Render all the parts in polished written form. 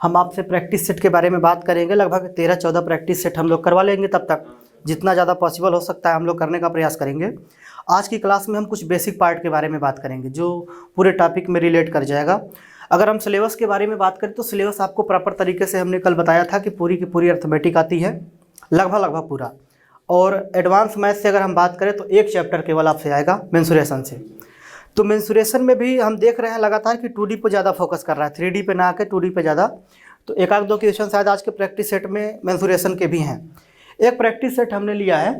हम आपसे practice set के बारे में बात करेंगे। लगभग 13-14 प्रैक्टिस सेट हम लोग करवा लेंगे। तब तक जितना ज़्यादा पॉसिबल हो सकता है हम लोग करने का प्रयास करेंगे। आज की क्लास में हम कुछ बेसिक पार्ट के बारे में बात करेंगे जो पूरे टॉपिक में रिलेट कर जाएगा। अगर हम सिलेबस के बारे में बात करें तो सिलेबस आपको प्रॉपर तरीके से हमने कल बताया था कि पूरी की पूरी अर्थमेटिक आती है, लगभग पूरा। और एडवांस मैथ से अगर हम बात करें तो एक चैप्टर केवल आपसे आएगा मेंसुरेशन से। तो मेंसुरेशन में भी हम देख रहे हैं लगातार कि 2D पे ज़्यादा फोकस कर रहा है, 3D पे ना आके 2D पे ज़्यादा। तो एक आध दो क्वेश्चन शायद आज के प्रैक्टिस सेट में मेंसुरेशन के भी हैं। एक प्रैक्टिस सेट हमने लिया है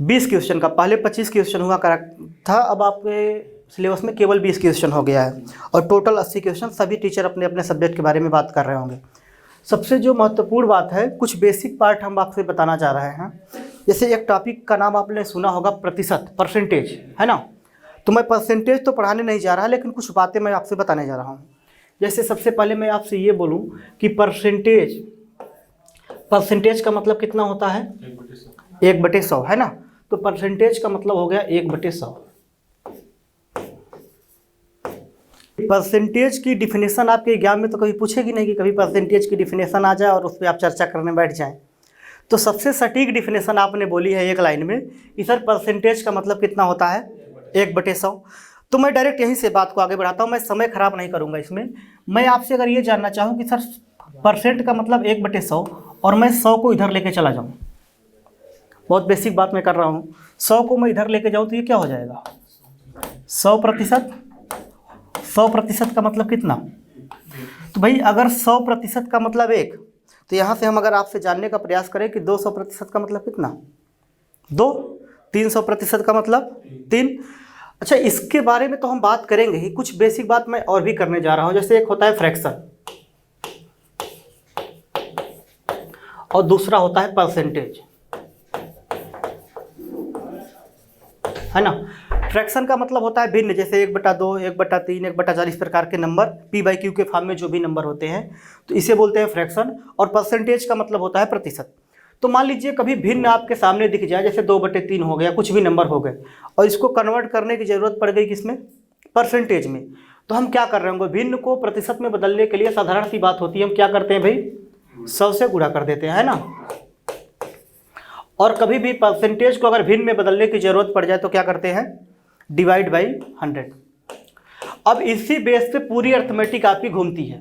20 क्वेश्चन का, पहले 25 क्वेश्चन हुआ था, अब आपके सिलेबस में केवल 20 क्वेश्चन हो गया है और टोटल 80 क्वेश्चन। सभी टीचर अपने अपने सब्जेक्ट के बारे में बात कर रहे होंगे। सबसे जो महत्वपूर्ण बात है, कुछ बेसिक पार्ट हम आपसे बताना चाह रहे हैं। जैसे एक टॉपिक का नाम आपने सुना होगा प्रतिशत, परसेंटेज, है ना। तो मैं परसेंटेज तो पढ़ाने नहीं जा रहा, लेकिन कुछ बातें मैं आपसे बताने जा रहा हूँ। जैसे सबसे पहले मैं आपसे ये बोलूँ कि परसेंटेज का मतलब कितना होता है? 1/100, है ना। तो परसेंटेज का मतलब हो गया 1/100। परसेंटेज की डिफिनेशन आपके एग्जाम में तो कभी पूछेगी नहीं कि कभी परसेंटेज की डिफिनेशन आ जाए और उस पर आप चर्चा करने बैठ जाएं। तो सबसे सटीक डिफिनेशन आपने बोली है एक लाइन में कि सर परसेंटेज का मतलब कितना होता है? 1/100। तो मैं डायरेक्ट यहीं से बात को आगे बढ़ाता हूँ, मैं समय खराब नहीं करूँगा इसमें। मैं आपसे अगर ये जानना चाहूँ कि सर परसेंट का मतलब 1/100 और मैं 100 को इधर लेके चला जाऊँ, बहुत बेसिक बात मैं कर रहा हूँ। 100 को मैं इधर लेके जाऊँ तो ये क्या हो जाएगा? 100%। 100% का मतलब कितना? तो भाई अगर 100% का मतलब 1, तो यहाँ से हम अगर आपसे जानने का प्रयास करें कि 200% का मतलब कितना? 2। 300% का मतलब 3। अच्छा, इसके बारे में तो हम बात करेंगे ही। कुछ बेसिक बात मैं और भी करने जा रहा हूँ। जैसे एक होता है फ्रैक्शन और दूसरा होता है परसेंटेज, है ना। फ्रैक्शन का मतलब होता है भिन्न, जैसे 1/2, 1/3, 1/4 इस प्रकार के नंबर P/Q के फॉर्म में जो भी नंबर होते हैं, तो इसे बोलते हैं फ्रैक्शन। और परसेंटेज का मतलब होता है प्रतिशत। तो मान लीजिए कभी भिन्न आपके सामने दिख जाए, जैसे 2/3 हो गया, कुछ भी नंबर हो गए, और इसको कन्वर्ट करने की ज़रूरत पड़ गई किसमें? परसेंटेज में। तो हम क्या कर रहे होंगे? भिन्न को प्रतिशत में बदलने के लिए साधारण सी बात होती है, हम क्या करते हैं भाई? 100 से गुणा कर देते हैं, है ना। और कभी भी परसेंटेज को अगर भिन्न में बदलने की ज़रूरत पड़ जाए तो क्या करते हैं? Divide by 100। अब इसी बेस पे पूरी अर्थमेटिक आपकी घूमती है,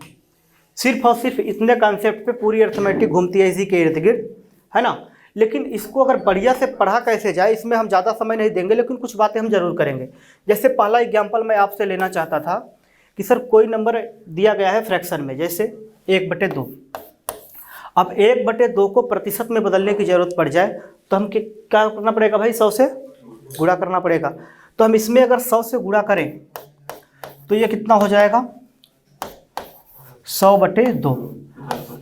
सिर्फ और सिर्फ इतने कॉन्सेप्ट पे पूरी अर्थमेटिक घूमती है, इसी के इर्द गिर्द, है ना। लेकिन इसको अगर बढ़िया से पढ़ा कैसे जाए, इसमें हम ज़्यादा समय नहीं देंगे, लेकिन कुछ बातें हम जरूर करेंगे। जैसे पहला एग्जाम्पल मैं आपसे लेना चाहता था कि सर कोई नंबर दिया गया है फ्रैक्शन में, जैसे 1/2। अब 1/2 को प्रतिशत में बदलने की ज़रूरत पड़ जाए तो हम क्या करना पड़ेगा भाई? 100 से गुणा करना पड़ेगा। तो हम इसमें अगर 100 से गुणा करें तो ये कितना हो जाएगा? 100/2।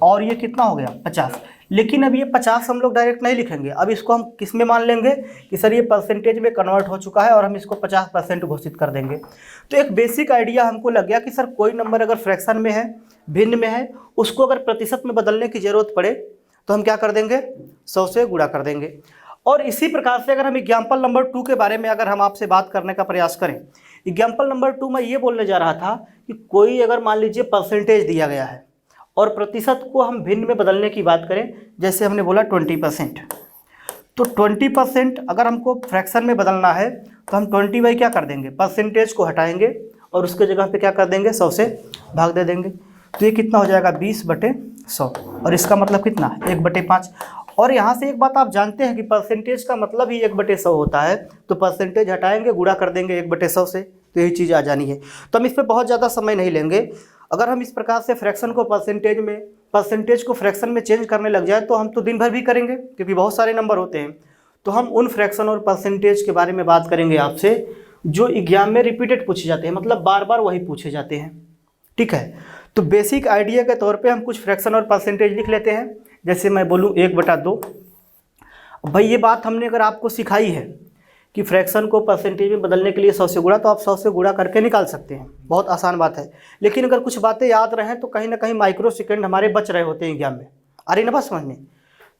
और ये कितना हो गया? 50। लेकिन अब ये 50 हम लोग डायरेक्ट नहीं लिखेंगे, अब इसको हम किस में मान लेंगे कि सर ये परसेंटेज में कन्वर्ट हो चुका है और हम इसको 50% घोषित कर देंगे। तो एक बेसिक आइडिया हमको लग गया कि सर कोई नंबर अगर फ्रैक्शन में है, भिन्न में है, उसको अगर प्रतिशत में बदलने की ज़रूरत पड़े तो हम क्या कर देंगे? 100 से गुणा कर देंगे। और इसी प्रकार से अगर हम एग्जाम्पल नंबर 2 के बारे में अगर हम आपसे बात करने का प्रयास करें, एग्जाम्पल नंबर 2 में ये बोलने जा रहा था कि कोई अगर मान लीजिए परसेंटेज दिया गया है और प्रतिशत को हम भिन्न में बदलने की बात करें, जैसे हमने बोला 20%। तो 20% अगर हमको फ्रैक्शन में बदलना है तो हम 20 बाई क्या कर देंगे? परसेंटेज को हटाएंगे और उसके जगह पे क्या कर देंगे? 100 से भाग दे देंगे। तो ये कितना हो जाएगा? 20/100। और इसका मतलब कितना? 1/5। और यहाँ से एक बात आप जानते हैं कि परसेंटेज का मतलब ही 1/100 होता है। तो परसेंटेज हटाएंगे, गुणा कर देंगे 1/100 से, तो यही चीज़ आ जानी है। तो हम इस पर बहुत ज़्यादा समय नहीं लेंगे। अगर हम इस प्रकार से फ्रैक्शन को परसेंटेज को फ्रैक्शन में चेंज करने लग जाए तो हम तो दिन भर भी करेंगे, क्योंकि बहुत सारे नंबर होते हैं। तो हम उन फ्रैक्शन और परसेंटेज के बारे में बात करेंगे आपसे जो एग्जाम में रिपीटेड पूछे जाते हैं, मतलब बार बार वही पूछे जाते हैं, ठीक है। तो बेसिक आइडिया के तौर पे हम कुछ फ्रैक्शन और परसेंटेज लिख लेते हैं। जैसे मैं बोलूँ 1/2। भाई ये बात हमने अगर आपको सिखाई है कि फ्रैक्शन को परसेंटेज में बदलने के लिए 100 से गुणा, तो आप 100 से गुणा करके निकाल सकते हैं, बहुत आसान बात है। लेकिन अगर कुछ बातें याद रहें तो कहीं ना कहीं माइक्रो सेकेंड हमारे बच रहे होते हैं एग्जाम में, आ रही ना बात समझ में।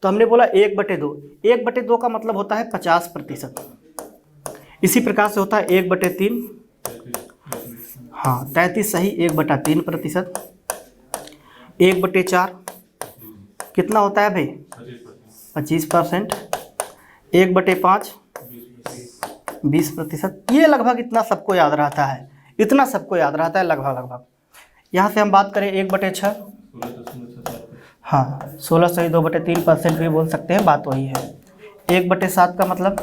तो हमने बोला 1/2। 1/2 का मतलब होता है 50%। इसी प्रकार से होता है 1/3, हाँ 33 सही, 1/3%। 1/4 कितना होता है भाई? 25%। 1/5 20%। ये लगभग इतना सबको याद रहता है, इतना सबको याद रहता है लगभग। यहाँ से हम बात करें 1/6, हाँ 16 सही 2/3% भी बोल सकते हैं, बात वही है। 1/7 का मतलब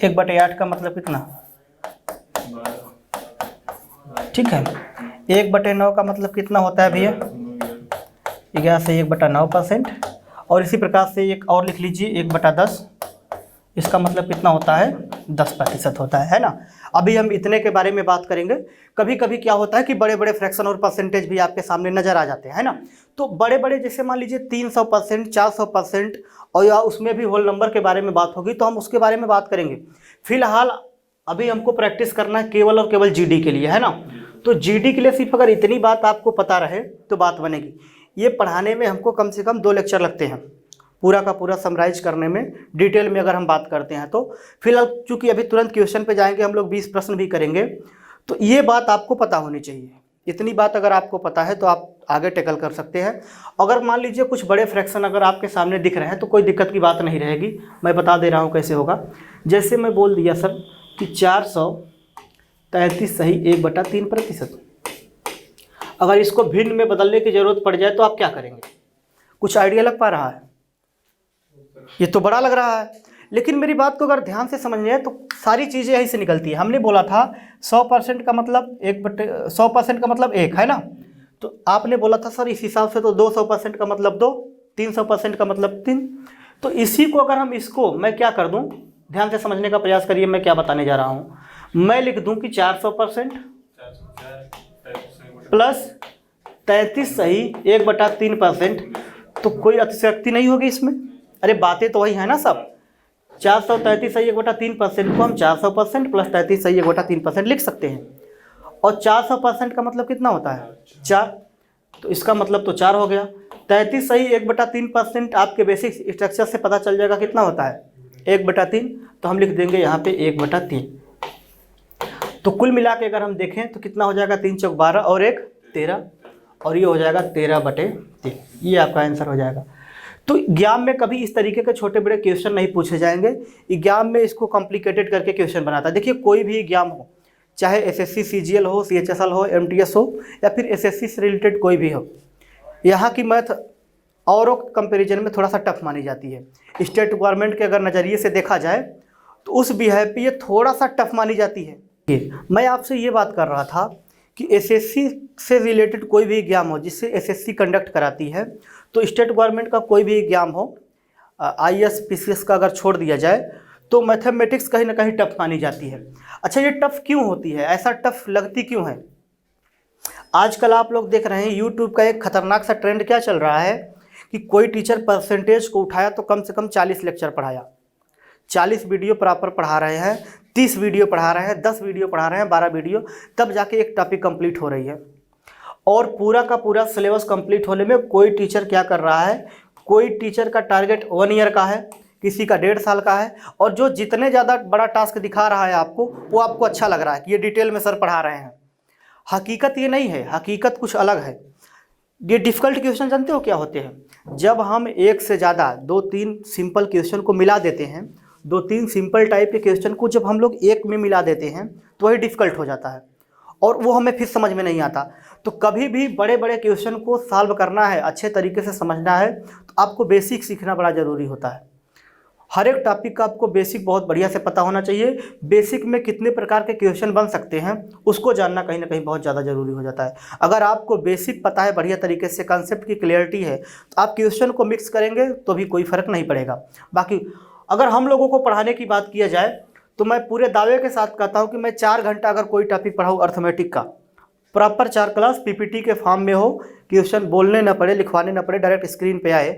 1/8 का मतलब कितना? ठीक है। 1/9 का मतलब कितना होता है भैया? 11 से 1/9%। और इसी प्रकार से एक और लिख लीजिए 1/10, इसका मतलब कितना होता है? 10% होता है ना। अभी हम इतने के बारे में बात करेंगे। कभी कभी क्या होता है कि बड़े बड़े फ्रैक्शन और परसेंटेज भी आपके सामने नज़र आ जाते हैं, है ना। तो बड़े बड़े जैसे मान लीजिए 300%, 400%, और या उसमें भी होल नंबर के बारे में बात होगी तो हम उसके बारे में बात करेंगे। फिलहाल अभी हमको प्रैक्टिस करना है केवल और केवल जीडी के लिए, है ना। तो जीडी के लिए सिर्फ अगर इतनी बात आपको पता रहे तो बात बनेगी। ये पढ़ाने में हमको कम से कम 2 लेक्चर लगते हैं पूरा का पूरा समराइज करने में, डिटेल में अगर हम बात करते हैं तो। फिलहाल चूंकि अभी तुरंत क्वेश्चन पे जाएंगे हम लोग, 20 प्रश्न भी करेंगे, तो ये बात आपको पता होनी चाहिए। इतनी बात अगर आपको पता है तो आप आगे टैकल कर सकते हैं। अगर मान लीजिए कुछ बड़े फ्रैक्शन अगर आपके सामने दिख रहे हैं तो कोई दिक्कत की बात नहीं रहेगी। मैं बता दे रहा हूँ कैसे होगा। जैसे मैं बोल दिया सर कि 433 सही 1/3%। अगर इसको भिन्न में बदलने की ज़रूरत पड़ जाए तो आप क्या करेंगे? कुछ आइडिया लग पा रहा है? ये तो बड़ा लग रहा है, लेकिन मेरी बात को अगर ध्यान से समझ जाए तो सारी चीज़ें यहीं से निकलती है। हमने बोला था 100% का मतलब 100% का मतलब 1 है ना। तो आपने बोला था सर इस हिसाब से तो 200% का मतलब 2, 300% का मतलब 3। तो इसी को अगर हम इसको मैं क्या कर दूं, ध्यान से समझने का प्रयास करिए मैं क्या बताने जा रहा हूँ। मैं लिख दूं कि 400% प्लस 33 सही 1/3%। तो कोई अतिशयोक्ति नहीं होगी इसमें। अरे बातें तो वही है ना सब। 433 सही 1/3% को हम 400% प्लस 33 सही 1/3% लिख सकते हैं। और 400% का मतलब कितना होता है? 4। तो इसका मतलब तो 4 हो गया। 33 सही 1/3% आपके बेसिक स्ट्रक्चर से पता चल जाएगा कितना होता है? 1/3। तो हम लिख देंगे यहाँ पे 1/3। तो कुल मिला के अगर हम देखें तो कितना हो जाएगा? 3 चौक 12 और 1 13, और ये हो जाएगा 13/3। ये आपका आंसर हो जाएगा। तो एग्जाम में कभी इस तरीके के छोटे बड़े क्वेश्चन नहीं पूछे जाएंगे। एग्जाम में इसको कॉम्प्लिकेटेड करके क्वेश्चन बनाता है। देखिए कोई भी एग्जाम हो, चाहे एसएससी सीजीएल हो, सीएचएसएल हो, एमटीएस हो, या फिर एसएससी से रिलेटेड कोई भी हो, यहाँ की मैथ औरों कंपैरिजन में थोड़ा सा टफ मानी जाती है। स्टेट गवर्नमेंट के अगर नज़रिए से देखा जाए तो उस बिहेव पे ये थोड़ा सा टफ मानी जाती है। मैं आपसे ये बात कर रहा था कि एसएससी से रिलेटेड कोई भी एग्जाम हो जिससे एसएससी कंडक्ट कराती है, तो स्टेट गवर्नमेंट का कोई भी एग्जाम हो, आईएएस पीसीएस का अगर छोड़ दिया जाए, तो मैथमेटिक्स कहीं ना कहीं टफ मानी जाती है। अच्छा ये टफ क्यों होती है? ऐसा टफ लगती क्यों है? आजकल आप लोग देख रहे हैं यूट्यूब का एक खतरनाक सा ट्रेंड क्या चल रहा है कि कोई टीचर परसेंटेज को उठाया तो कम से कम 40 लेक्चर पढ़ाया, 40 वीडियो प्रॉपर पढ़ा रहे हैं, 30 वीडियो पढ़ा रहे हैं, 10 वीडियो पढ़ा रहे हैं, 12 वीडियो, तब जाके एक टॉपिक कंप्लीट हो रही है। और पूरा का पूरा सिलेबस कंप्लीट होने में कोई टीचर क्या कर रहा है, कोई टीचर का टारगेट 1 ईयर का है, किसी का 1.5 साल का है, और जो जितने ज़्यादा बड़ा टास्क दिखा रहा है आपको, वो आपको अच्छा लग रहा है कि ये डिटेल में सर पढ़ा रहे हैं। हकीकत ये नहीं है, हकीकत कुछ अलग है। ये डिफ़िकल्ट क्वेश्चन जानते हो क्या होते हैं? जब हम एक से ज़्यादा 2-3 सिंपल क्वेश्चन को मिला देते हैं, 2-3 सिंपल टाइप के क्वेश्चन को जब हम लोग एक में मिला देते हैं तो वही डिफ़िकल्ट हो जाता है और वो हमें फिर समझ में नहीं आता। तो कभी भी बड़े बड़े क्वेश्चन को सॉल्व करना है, अच्छे तरीके से समझना है, तो आपको बेसिक सीखना बड़ा ज़रूरी होता है। हर एक टॉपिक का आपको बेसिक बहुत बढ़िया से पता होना चाहिए। बेसिक में कितने प्रकार के क्वेश्चन बन सकते हैं उसको जानना कहीं ना कहीं बहुत ज़्यादा ज़रूरी हो जाता है। अगर आपको बेसिक पता है, बढ़िया तरीके से कंसेप्ट की क्लियरिटी है, तो आप क्वेश्चन को मिक्स करेंगे तो भी कोई फ़र्क नहीं पड़ेगा। बाकी अगर हम लोगों को पढ़ाने की बात किया जाए तो मैं पूरे दावे के साथ कहता हूँ कि मैं 4 घंटा अगर कोई टॉपिक पढ़ाऊँ अर्थमेटिक का, प्रॉपर 4 क्लास पीपीटी के फॉर्म में हो, क्वेश्चन बोलने न पड़े, लिखवाने न पड़े, डायरेक्ट स्क्रीन पे आए,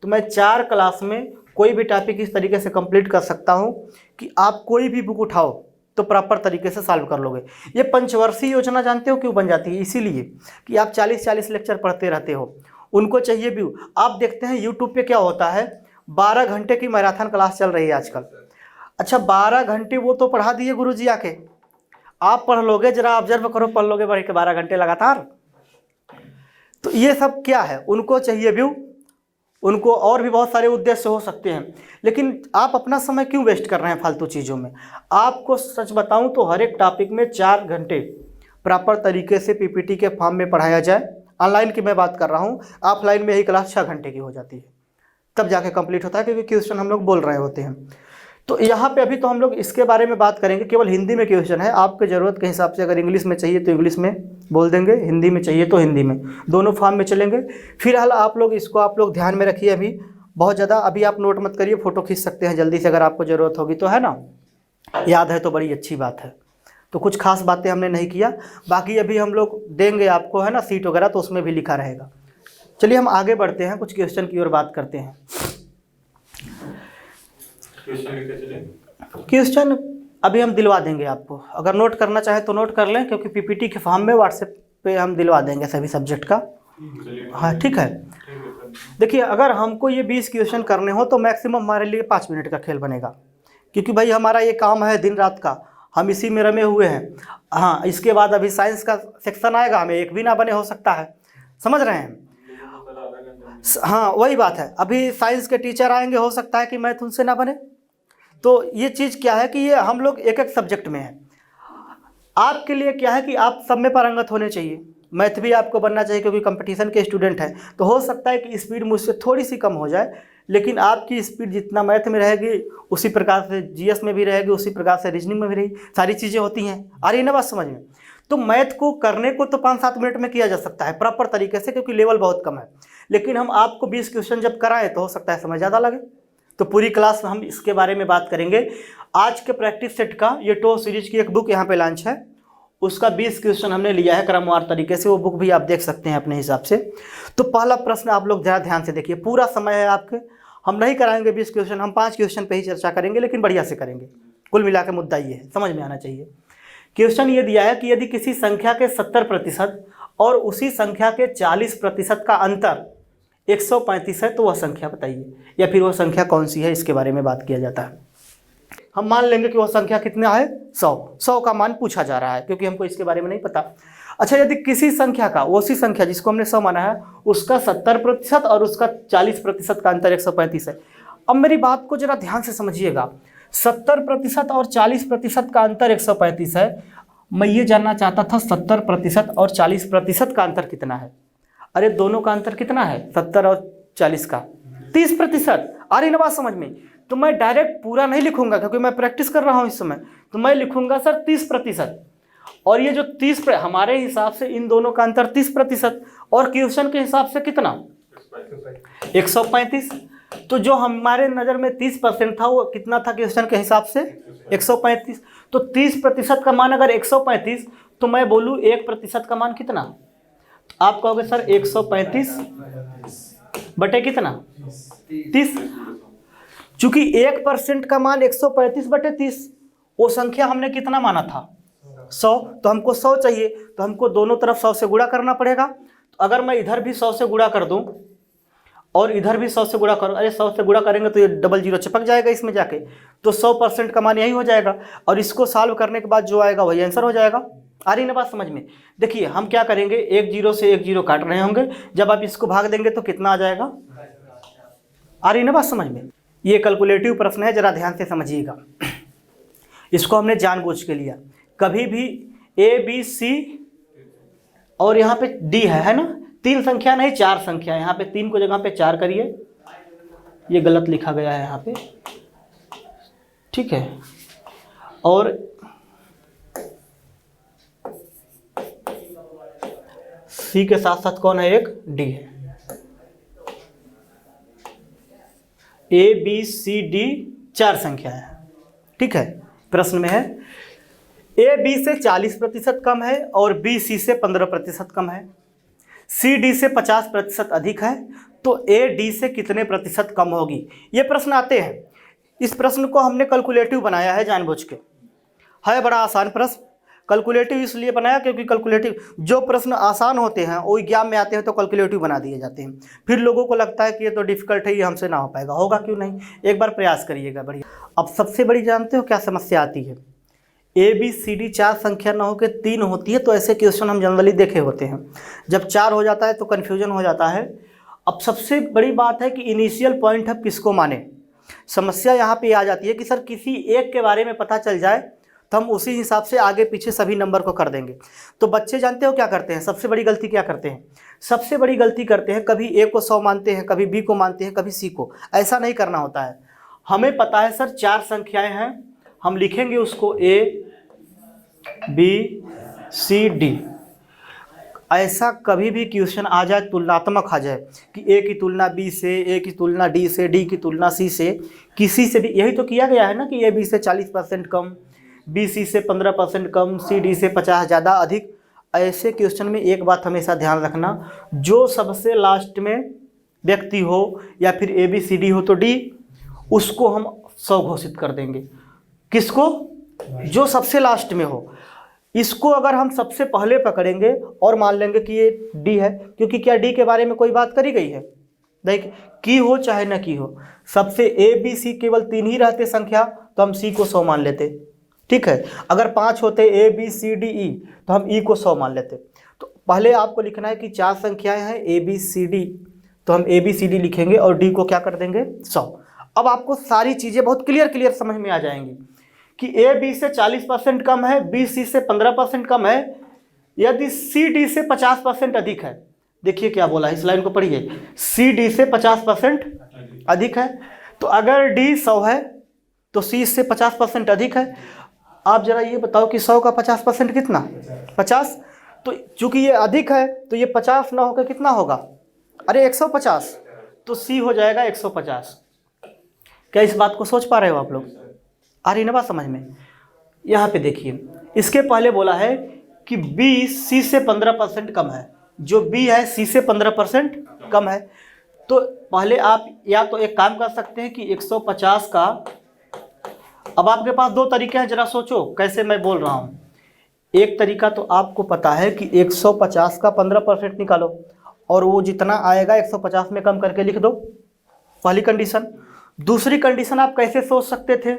तो मैं 4 क्लास में कोई भी टॉपिक इस तरीके से कंप्लीट कर सकता हूं कि आप कोई भी बुक उठाओ तो प्रॉपर तरीके से सॉल्व कर लोगे। ये पंचवर्षीय योजना जानते हो क्यों बन जाती है? इसीलिए कि आप 40-40 लेक्चर पढ़ते रहते हो, उनको चाहिए व्यू। आप देखते हैं यूट्यूब पे क्या होता है, 12 घंटे की मैराथन क्लास चल रही है आजकल। अच्छा 12 घंटे वो तो पढ़ा दिए गुरुजी आके, आप पढ़ लोगे, जरा ऑब्जर्व करो, पढ़ लोगे बढ़ के 12 घंटे लगातार, तो ये सब क्या है, उनको चाहिए व्यू, उनको और भी बहुत सारे उद्देश्य हो सकते हैं, लेकिन आप अपना समय क्यों वेस्ट कर रहे हैं फालतू चीज़ों में। आपको सच बताऊं तो हर एक टॉपिक में 4 घंटे प्रॉपर तरीके से पीपीटी के फॉर्म में पढ़ाया जाए। ऑनलाइन की मैं बात कर रहा हूं, ऑफलाइन में यही क्लास 6 घंटे की हो जाती है, तब जाके कंप्लीट होता है, क्योंकि क्वेश्चन हम लोग बोल रहे होते हैं। तो यहाँ पे अभी तो हम लोग इसके बारे में बात करेंगे, केवल हिंदी में क्वेश्चन है, आपके ज़रूरत के हिसाब से अगर इंग्लिश में चाहिए तो इंग्लिश में बोल देंगे, हिंदी में चाहिए तो हिंदी में, दोनों फॉर्म में चलेंगे। फिलहाल आप लोग इसको आप लोग ध्यान में रखिए, अभी बहुत ज़्यादा अभी आप नोट मत करिए, फ़ोटो खींच सकते हैं जल्दी से अगर आपको ज़रूरत होगी तो, है ना, याद है तो बड़ी अच्छी बात है। तो कुछ खास बातें हमने नहीं किया, बाकी अभी हम लोग देंगे आपको, है ना, सीट वगैरह, तो उसमें भी लिखा रहेगा। चलिए हम आगे बढ़ते हैं, कुछ क्वेश्चन की ओर बात करते हैं। क्वेश्चन अभी हम दिलवा देंगे आपको, अगर नोट करना चाहे तो नोट कर लें, क्योंकि पीपीटी के फॉर्म में व्हाट्सएप पे हम दिलवा देंगे सभी सब्जेक्ट का। हाँ ठीक है। देखिए अगर हमको ये 20 क्वेश्चन करने हो तो मैक्सिमम हमारे लिए 5 मिनट का खेल बनेगा, क्योंकि भाई हमारा ये काम है दिन रात का, हम इसी में रमे हुए हैं। हाँ, इसके बाद अभी साइंस का सेक्शन आएगा, हमें एक भी ना बने, हो सकता है, समझ रहे हैं। हाँ वही बात है, अभी साइंस के टीचर आएंगे, हो सकता है कि मैथ उनसे ना बने। तो ये चीज़ क्या है कि ये हम लोग एक एक सब्जेक्ट में हैं। आपके लिए क्या है कि आप सब में पारंगत होने चाहिए, मैथ भी आपको बनना चाहिए, क्योंकि कंपटीशन के स्टूडेंट हैं। तो हो सकता है कि स्पीड मुझसे थोड़ी सी कम हो जाए, लेकिन आपकी स्पीड जितना मैथ में रहेगी उसी प्रकार से जीएस में भी रहेगी, उसी प्रकार से रीजनिंग में भी रहेगी, सारी चीज़ें होती हैं। आ रही है ना बात समझ में। तो मैथ को करने को तो 5-7 मिनट में किया जा सकता है प्रॉपर तरीके से, क्योंकि लेवल बहुत कम है। लेकिन हम आपको 20 क्वेश्चन जब कराएं तो हो सकता है समय ज़्यादा लगे। तो पूरी क्लास में हम इसके बारे में बात करेंगे। आज के प्रैक्टिस सेट का ये टो सीरीज की एक बुक यहाँ पे लॉन्च है, उसका 20 क्वेश्चन हमने लिया है क्रमवार तरीके से, वो बुक भी आप देख सकते हैं अपने हिसाब से। तो पहला प्रश्न आप लोग ज़रा ध्यान से देखिए, पूरा समय है आपके, हम नहीं कराएंगे 20 क्वेश्चन, हम 5 क्वेश्चन पे ही चर्चा करेंगे, लेकिन बढ़िया से करेंगे। कुल मिला के मुद्दा ये है, समझ में आना चाहिए। क्वेश्चन ये दिया है कि यदि किसी संख्या के 70% और उसी संख्या के 40% का अंतर 135 है तो वह संख्या बताइए, या फिर वह संख्या कौन सी है, इसके बारे में बात किया जाता है। हम मान लेंगे कि वह संख्या कितना है, 100 का मान पूछा जा रहा है, क्योंकि हमको इसके बारे में नहीं पता। अच्छा, यदि किसी संख्या का, उसी संख्या जिसको हमने 100 माना है, उसका 70% और उसका 40% का अंतर 135 है। अब मेरी बात को जरा ध्यान से समझिएगा, 70% और 40% का अंतर 135 है। मैं ये जानना चाहता था 70% और 40% का अंतर कितना है। अरे दोनों का अंतर कितना है, 70 और 40 का 30%। आ रही ना बात समझ में। तो मैं डायरेक्ट पूरा नहीं लिखूंगा, क्योंकि मैं प्रैक्टिस कर रहा हूं इस समय, तो मैं लिखूंगा सर 30%। और ये जो 30 हमारे हिसाब से इन दोनों का अंतर 30%, और क्वेश्चन के हिसाब से कितना 135। तो जो हमारे नज़र में 30% था वो कितना था क्वेश्चन के हिसाब से 135। तो 30% का मान अगर 135, तो मैं बोलूँ 1% का मान कितना, आप कहोगे सर 135 बटे कितना 30। चूंकि 1% का मान 135 बटे 30, वो संख्या हमने कितना माना था 100, तो हमको 100 चाहिए, तो हमको दोनों तरफ 100 से गुणा करना पड़ेगा। तो अगर मैं इधर भी 100 से गुणा कर दूं और इधर भी 100 से गुणा करूं, अरे 100 से गुणा करेंगे तो ये डबल जीरो चिपक जाएगा इसमें जाके, तो 100% का मान यही हो जाएगा, और इसको सॉल्व करने के बाद जो आएगा वही आंसर हो जाएगा। आ रही ना बात समझ में। देखिए हम क्या करेंगे, एक जीरो से एक जीरो काट रहे होंगे, जब आप इसको भाग देंगे तो कितना आ जाएगा। आ रही ना बात समझ में। ये कैलकुलेटिव प्रश्न है, जरा ध्यान से समझिएगा, इसको हमने जानबूझ के लिया। कभी भी ए बी सी और यहाँ पे डी है ना, 3 संख्या नहीं 4 संख्या, यहाँ पे 3 को जगह पे 4 करिए, ये गलत लिखा गया है यहाँ पे, ठीक है। और सी के साथ साथ कौन है, एक डी है। ए बी सी डी 4 संख्या है, ठीक है। प्रश्न में है ए बी से 40% कम है और बी सी से 15% कम है, सी डी से 50% अधिक है, तो ए डी से कितने प्रतिशत कम होगी। ये प्रश्न आते हैं। इस प्रश्न को हमने कैलकुलेटिव बनाया है जानबूझ के, है बड़ा आसान प्रश्न। कैलकुलेटिव इसलिए बनाया क्योंकि कैलकुलेटिव जो प्रश्न आसान होते हैं वो एग्जाम में आते हैं तो कैलकुलेटिव बना दिए जाते हैं। फिर लोगों को लगता है कि ये तो डिफिकल्ट है, ये हमसे ना हो पाएगा। होगा क्यों नहीं, एक बार प्रयास करिएगा। बढ़िया। अब सबसे बड़ी जानते हो क्या समस्या आती है, ए बी सी डी 4 संख्या ना हो के 3 होती है, तो ऐसे क्वेश्चन हम जनरली देखे होते हैं। जब 4 हो जाता है तो कन्फ्यूजन हो जाता है। अब सबसे बड़ी बात है कि इनिशियल पॉइंट हम किसको माने। समस्या यहाँ पे आ जाती है कि सर किसी एक के बारे में पता चल जाए तो हम उसी हिसाब से आगे पीछे सभी नंबर को कर देंगे। तो बच्चे जानते हो क्या करते हैं, सबसे बड़ी गलती क्या करते हैं, सबसे बड़ी गलती करते हैं, कभी ए को 100 मानते हैं, कभी बी को मानते हैं, कभी सी को। ऐसा नहीं करना होता है। हमें पता है सर 4 संख्याएं हैं, हम लिखेंगे उसको ए बी सी डी। ऐसा कभी भी क्वेश्चन आ जाए, तुलनात्मक आ जाए कि ए की तुलना बी से, ए की तुलना डी से, डी की तुलना सी से, किसी से भी, यही तो किया गया है ना कि ए बी से 40% कम, बी सी से 15% कम, सी डी से 50 ज़्यादा अधिक। ऐसे क्वेश्चन में एक बात हमेशा ध्यान रखना, जो सबसे लास्ट में व्यक्ति हो या फिर ए बी सी डी हो तो डी, उसको हम 100 घोषित कर देंगे। किसको? जो सबसे लास्ट में हो। इसको अगर हम सबसे पहले पकड़ेंगे और मान लेंगे कि ये डी है, क्योंकि क्या डी के बारे में कोई बात करी गई है? देखिए, की हो चाहे न की हो, सबसे ए बी सी केवल 3 ही रहते संख्या, तो हम सी को 100 मान लेते। ठीक है, अगर 5 होते A B C D E तो हम ई को 100 मान लेते। तो पहले आपको लिखना है कि 4 संख्याएं हैं ए बी सी डी, तो हम ए बी सी डी लिखेंगे और डी को क्या कर देंगे 100। अब आपको सारी चीज़ें बहुत क्लियर समझ में आ जाएंगी कि ए बी से 40% कम है, बी सी से 15% कम है, यदि सी डी से 50% अधिक है। देखिए क्या बोला है, इस लाइन को पढ़िए, सी डी से 50% अधिक है। तो अगर डी 100 है तो सी से 50% अधिक है। आप जरा ये बताओ कि 100 का 50% कितना? 50। तो चूंकि ये अधिक है तो ये 50 ना होकर कितना होगा? अरे 150, तो सी हो जाएगा 150। क्या इस बात को सोच पा रहे हो आप लोग? आ रही ना बात समझ में? यहाँ पे देखिए, इसके पहले बोला है कि बी सी से 15% कम है, जो बी है सी से 15% कम है। तो पहले आप या तो एक काम कर सकते हैं कि 150 का, अब आपके पास 2 तरीके हैं, जरा सोचो कैसे मैं बोल रहा हूँ। एक तरीका तो आपको पता है कि 150 का 15% निकालो और वो जितना आएगा 150 में कम करके लिख दो, पहली कंडीशन। दूसरी कंडीशन आप कैसे सोच सकते थे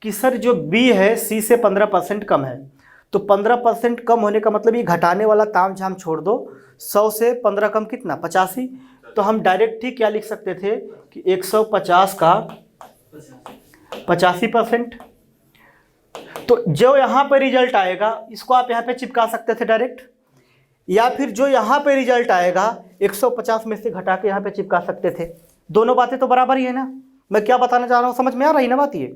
कि सर जो बी है सी से 15% कम है, तो 15% कम होने का मतलब ये घटाने वाला ताम झाम छोड़ दो, 100 से 15 कम कितना? 85। तो हम डायरेक्ट ही क्या लिख सकते थे कि 150 का 85%। तो जो यहाँ पे रिजल्ट आएगा इसको आप यहाँ पे चिपका सकते थे डायरेक्ट, या फिर जो यहाँ पे रिजल्ट आएगा 150 में से घटा के यहाँ पे चिपका सकते थे। दोनों बातें तो बराबर ही है ना। मैं क्या बताना चाह रहा हूँ, समझ में आ रही ना बात? ये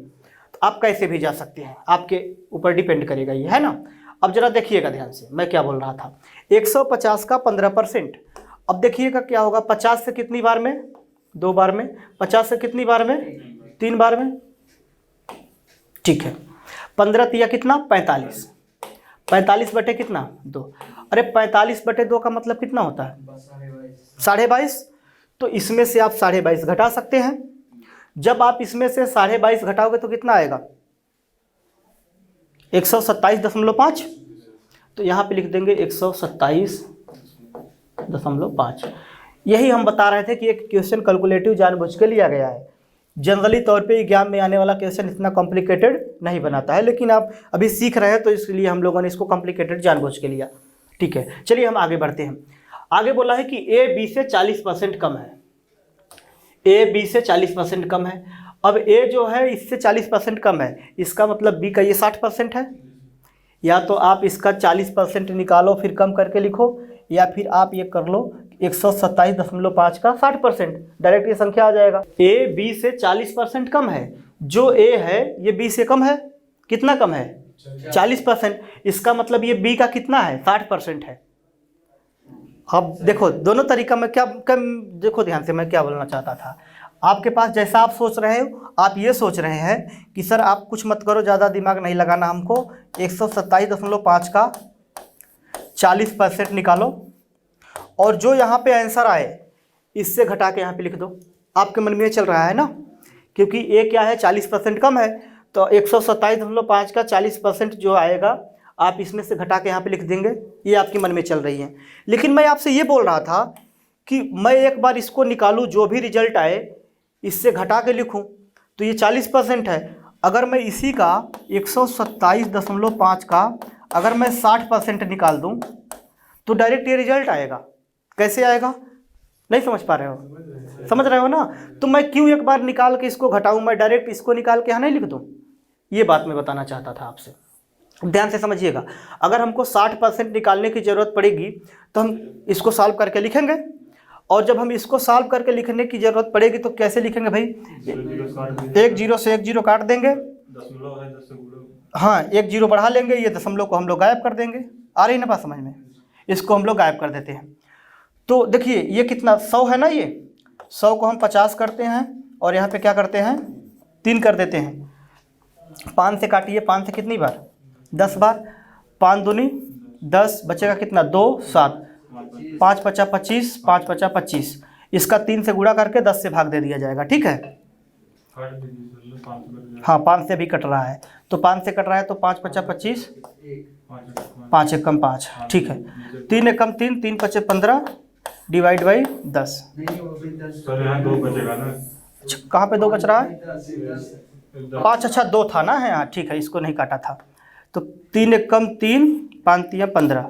तो आप कैसे भी जा सकते हैं, आपके ऊपर डिपेंड करेगा ये, है ना। अब जरा देखिएगा ध्यान से मैं क्या बोल रहा था। 150 का 15%, अब देखिएगा क्या होगा। 50 से कितनी बार में? 2 बार में। 50 से कितनी बार में? 3 बार में। ठीक है, 15 तिया कितना? 45। 45 बटे कितना? 2। अरे 45 बटे 2 का मतलब कितना होता है? 22.5। तो इसमें से आप 22.5 घटा सकते हैं। जब आप इसमें से 22.5 घटाओगे तो कितना आएगा? 127.5। तो यहाँ पे लिख देंगे 127.5। यही हम बता रहे थे कि एक क्वेश्चन कैलकुलेटिव जानबूझ के लिया गया है। जनरली तौर पे एग्जाम में आने वाला क्वेश्चन इतना कॉम्प्लिकेटेड नहीं बनाता है, लेकिन आप अभी सीख रहे हैं तो इसलिए हम लोगों ने इसको कॉम्प्लिकेटेड जानबूझ के लिया। ठीक है, चलिए हम आगे बढ़ते हैं। आगे बोला है कि ए बी से 40% कम है। ए बी से 40% कम है। अब ए जो है इससे 40% कम है, इसका मतलब बी का ये 60% है। या तो आप इसका 40% निकालो फिर कम करके लिखो, या फिर आप ये कर लो 127.5 का 60%, डायरेक्ट ये संख्या आ जाएगा। ए बी से 40% कम है, जो ए है ये बी से कम है। कितना कम है? 40%। इसका मतलब ये बी का कितना है? 60% है। अब देखो दोनों तरीका में क्या देखो ध्यान से मैं क्या बोलना चाहता था। आपके पास जैसा आप सोच रहे हो, आप ये सोच रहे हैं कि सर आप कुछ मत करो, ज़्यादा दिमाग नहीं लगाना हमको, 127.5 का 40% निकालो और जो यहाँ पे आंसर आए इससे घटा के यहाँ पे लिख दो। आपके मन में चल रहा है ना, क्योंकि ए क्या है 40% कम है, तो 127.5 का 40% जो आएगा आप इसमें से घटा के यहाँ पे लिख देंगे। ये आपके मन में चल रही है। लेकिन मैं आपसे ये बोल रहा था कि मैं एक बार इसको निकालूँ, जो भी रिजल्ट आए इससे घटा के लिखूँ, तो ये 40% है। अगर मैं इसी का 127.5 का अगर मैं 60% निकाल दूं तो डायरेक्ट ये रिजल्ट आएगा। कैसे आएगा, नहीं समझ पा रहे हो? समझ रहे हो ना? तो मैं क्यों एक बार निकाल के इसको घटाऊं, मैं डायरेक्ट इसको निकाल के यहाँ नहीं लिख दूं? ये बात मैं बताना चाहता था आपसे, ध्यान से समझिएगा। अगर हमको 60% निकालने की ज़रूरत पड़ेगी तो हम इसको सॉल्व करके लिखेंगे, और जब हम इसको सॉल्व करके लिखने की ज़रूरत पड़ेगी तो कैसे लिखेंगे भाई? एक जीरो से एक जीरो काट देंगे, हाँ एक जीरो बढ़ा लेंगे, ये दशमलव को हम लोग गायब कर देंगे। आ रही ना बात समझ में? इसको हम लोग गायब कर देते हैं। तो देखिए ये कितना 100 है ना, ये 100 को हम 50 करते हैं और यहाँ पे क्या करते हैं 3 कर देते हैं। 5 से काटिए, 5 से कितनी बार? 10 बार। 5 दूनी 10, बचेगा कितना 2 7, 5 पचा 25, 5 पचा 25। इसका 3 से गुणा करके 10 से भाग दे दिया जाएगा, ठीक है? हाँ 5 से भी कट रहा है, तो 5 से कट रहा है तो 5 पचा 25, 5 एकम 5, ठीक है। 3 एकम 3, 3 पचे 15 डिवाइड बाई 10। सर यहाँ 2 बचेगा ना? कहाँ पे 2 बच रहा है? 5, अच्छा 2 था ना, है हाँ ठीक है, इसको नहीं काटा था। तो 3 एकम 3, 5 3 15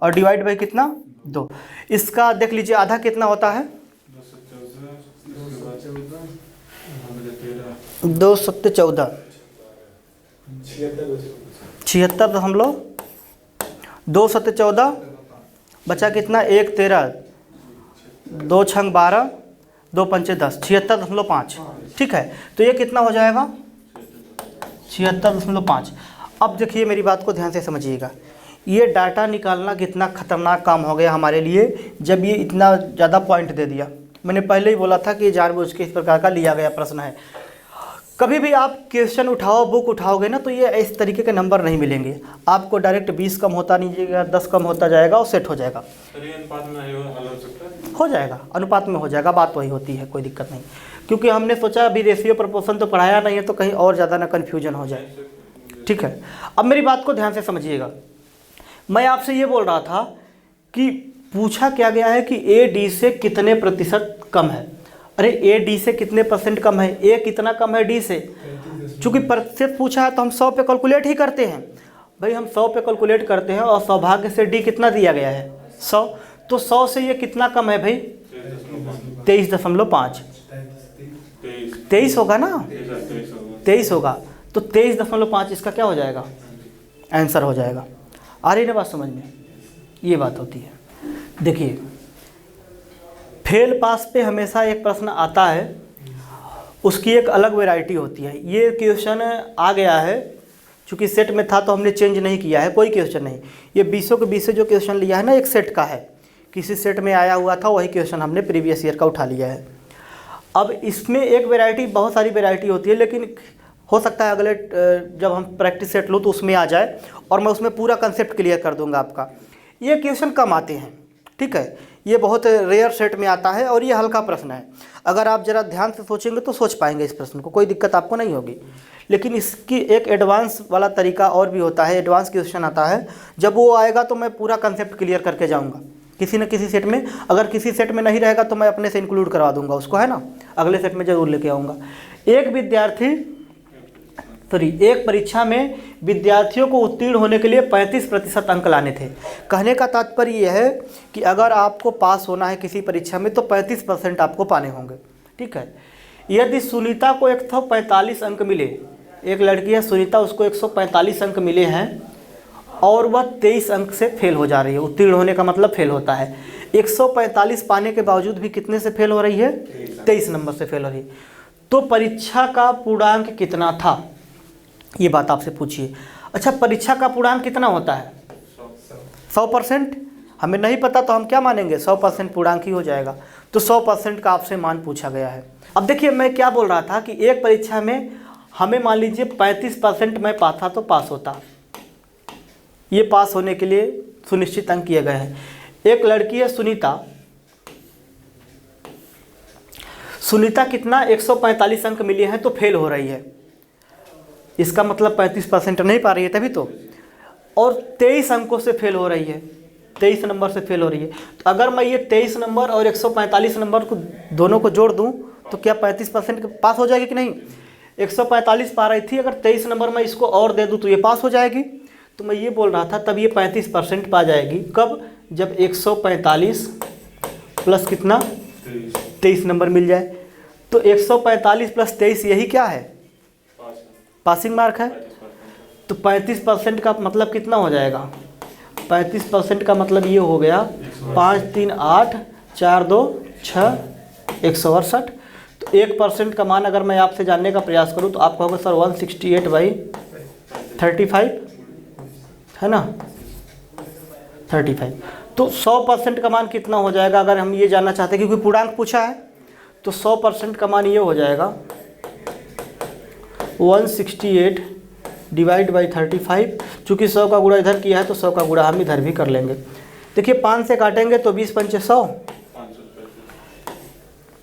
और डिवाइड बाई कितना 2। इसका देख लीजिए आधा कितना होता है? 2 सत्ते 14, 76 दशमलव 2 सत्ते 14, बचा कितना 1 13, 2 छंग 12, 2 पंचे 10, 76.5, ठीक है। तो ये कितना हो जाएगा 76.5। अब देखिए मेरी बात को ध्यान से समझिएगा, ये डाटा निकालना कितना खतरनाक काम हो गया हमारे लिए जब ये इतना ज़्यादा पॉइंट दे दिया। मैंने पहले ही बोला था कि ये जानबूझ के इस प्रकार का लिया गया प्रश्न है। कभी भी आप क्वेश्चन उठाओ, बुक उठाओगे ना, तो ये इस तरीके के नंबर नहीं मिलेंगे आपको। डायरेक्ट 20 कम होता नहीं जाएगा, 10 कम होता जाएगा और सेट हो जाएगा। अनुपात में हो जाएगा, अनुपात में हो जाएगा, बात वही होती है, कोई दिक्कत नहीं। क्योंकि हमने सोचा अभी रेशियो प्रोपोर्शन तो पढ़ाया नहीं है, तो कहीं और ज़्यादा ना कन्फ्यूजन हो जाए, ठीक है। अब मेरी बात को ध्यान से समझिएगा, मैं आपसे ये बोल रहा था कि पूछा क्या गया है कि ए डी से कितने प्रतिशत कम है। अरे ए डी से कितने परसेंट कम है? ए कितना कम है डी से? चूँकि प्रतिशत पूछा है तो हम 100 पे कैलकुलेट ही करते हैं भाई, हम 100 पे कैलकुलेट करते हैं। और सौभाग्य से डी कितना दिया गया है 100, तो 100 से ये कितना कम है भाई? 23.5। 23 होगा ना, 23 होगा, तो 23.5 इसका क्या हो जाएगा? आंसर हो जाएगा। आ रही ना बात समझ में? ये बात होती है। देखिए फेल पास पे हमेशा एक प्रश्न आता है, उसकी एक अलग वैरायटी होती है। ये क्वेश्चन आ गया है, चूँकि सेट में था तो हमने चेंज नहीं किया है, कोई क्वेश्चन नहीं। ये 20 के 20 जो क्वेश्चन लिया है ना, एक सेट का है, किसी सेट में आया हुआ था, वही क्वेश्चन हमने प्रीवियस ईयर का उठा लिया है। अब इसमें एक वैरायटी, बहुत सारी वैरायटी होती है, लेकिन हो सकता है अगले जब हम प्रैक्टिस सेट लूँ तो उसमें आ जाए और मैं उसमें पूरा कंसेप्ट क्लियर कर दूंगा आपका। ये क्वेश्चन कम आते हैं, ठीक है, ये बहुत रेयर सेट में आता है और ये हल्का प्रश्न है। अगर आप ज़रा ध्यान से सोचेंगे तो सोच पाएंगे इस प्रश्न को, कोई दिक्कत आपको नहीं होगी। लेकिन इसकी एक एडवांस वाला तरीका और भी होता है, एडवांस क्वेश्चन आता है, जब वो आएगा तो मैं पूरा कंसेप्ट क्लियर करके जाऊँगा किसी न किसी सेट में। अगर किसी सेट में नहीं रहेगा तो मैं अपने से इंक्लूड करवा दूंगा उसको, है ना, अगले सेट में ज़रूर लेके आऊँगा। एक परीक्षा में विद्यार्थियों को उत्तीर्ण होने के लिए 35% अंक लाने थे। कहने का तात्पर्य यह है कि अगर आपको पास होना है किसी परीक्षा में तो 35% आपको पाने होंगे, ठीक है। यदि सुनीता को 145 अंक मिले, एक लड़की है सुनीता, उसको 145 अंक मिले हैं और वह 23 अंक से फेल हो जा रही है। उत्तीर्ण होने का मतलब फेल होता है। 145 पाने के बावजूद भी कितने से फेल हो रही है? 23 नंबर से फेल हो रही है। तो परीक्षा का पूर्णांक कितना था, ये बात आपसे पूछिए। अच्छा, परीक्षा का पूर्णांक कितना होता है? 100%। हमें नहीं पता तो हम क्या मानेंगे? 100% पूर्णांक ही हो जाएगा। तो 100% का आपसे मान पूछा गया है। अब देखिए मैं क्या बोल रहा था कि एक परीक्षा में हमें मान लीजिए 35% मैं पाता तो पास होता। ये पास होने के लिए सुनिश्चित अंक किए गए हैं। एक लड़की है सुनीता, सुनीता कितना 145 अंक मिले हैं तो फेल हो रही है। इसका मतलब 35% नहीं पा रही है तभी तो, और 23 अंकों से फेल हो रही है, 23 नंबर से फेल हो रही है। तो अगर मैं ये 23 नंबर और 145 नंबर को दोनों को जोड़ दूं तो क्या 35% पास हो जाएगी कि नहीं? 145 पा रही थी, अगर 23 नंबर में इसको और दे दूँ तो ये पास हो जाएगी। तो मैं ये बोल रहा था तब ये 35% पा जाएगी। कब? जब 145 प्लस कितना 23 नंबर मिल जाए। तो 145 प्लस 23 यही क्या है? पासिंग मार्क है। तो 35% का मतलब कितना हो जाएगा? 35% का मतलब ये हो गया 5 3 8 4 2 6 168। तो 1% का मान अगर मैं आपसे जानने का प्रयास करूं तो आपका होगा सर 168/35 है ना, 35। तो 100% का मान कितना हो जाएगा अगर हम ये जानना चाहते हैं, क्योंकि पूर्णांक पूछा है। तो 100% का मान ये हो जाएगा 168 डिवाइड बाई 35। चूँकि 100 का गुणा इधर किया है तो 100 का गुणा हम इधर भी कर लेंगे। देखिए 5 से काटेंगे तो 20 पंचे 100,